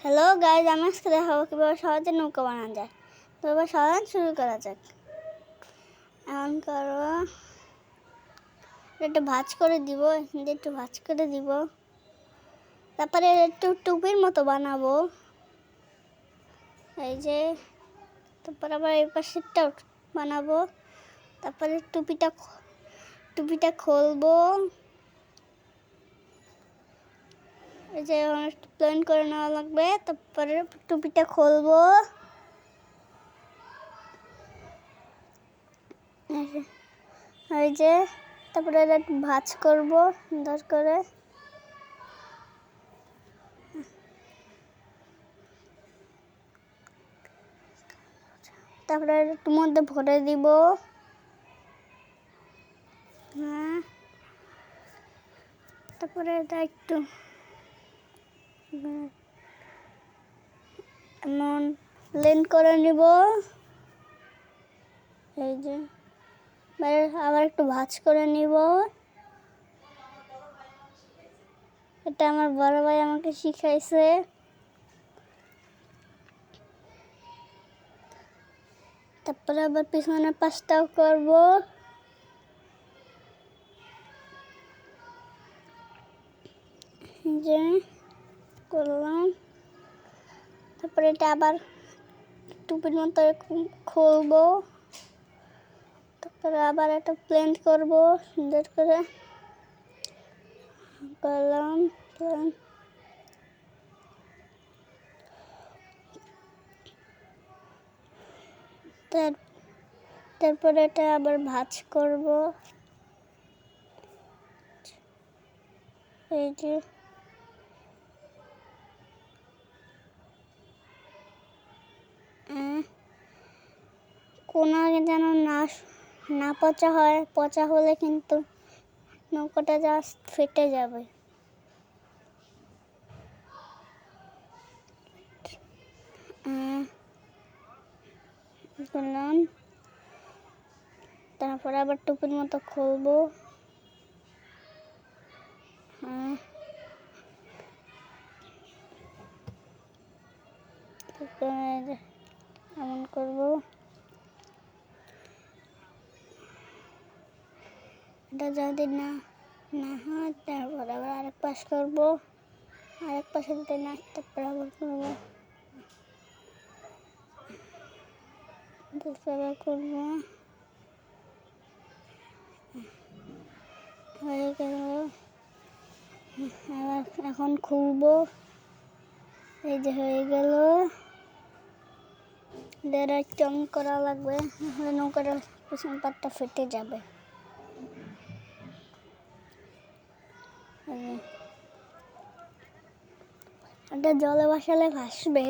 Hello guys, আমি আজকে দেখাবো কীভাবে সহজে নৌকা বানানো যায়। তো এবার সহজ শুরু করা যাক। এমন করো, একটু ভাঁজ করে দিব, একটু ভাঁজ করে দিব। তারপরে একটু টুপির মতো বানাবো, এই যে। তারপর আবার এই পাশেরটাও বানাবো। তারপরে টুপিটা খুলবো, এই যে প্লেন করে নেওয়া লাগবে। তারপরে টুপিটা খুলবো, এই যে। তারপরে একটু ভাঁজ করবো সুন্দর করে। তারপরে একটু মধ্যে ভরে দিব। হ্যাঁ, তারপরে এটা একটু এমন প্লেন করে নিব, এই যে। আবার একটু ভাঁজ করে নিব। এটা আমার বড় ভাই আমাকে শিখাইছে। তারপরে আবার পিছনের পাশটাও করব। যে করলাম, তারপরে এটা আবার টুপির মতো খুলবো। তারপরে আবার একটা প্লেন করব সুন্দর করে। করলাম প্লেন, তারপরে এটা আবার ভাঁজ করব, এই যে। কোনা যেন না পচা হয়, পচা হলে কিন্তু নৌকাটা জাস্ট ফেটে যাবে। করলাম, তারপরে আবার টুপির মতো খুলবো। এমন করবো, এটা যদি না হয় তারপর আবার আরেক পাশ করবো, আরেক পাশে যদি না, তারপর আবার করবো, করবো। হয়ে গেল। এখন খুলবো, এই যে হয়ে গেল। একটু অন করা লাগবে, নাহলে নৌকাটার পিছন পাটটা ফেটে যাবে। এটা জলে ভাসালে ভাসবে।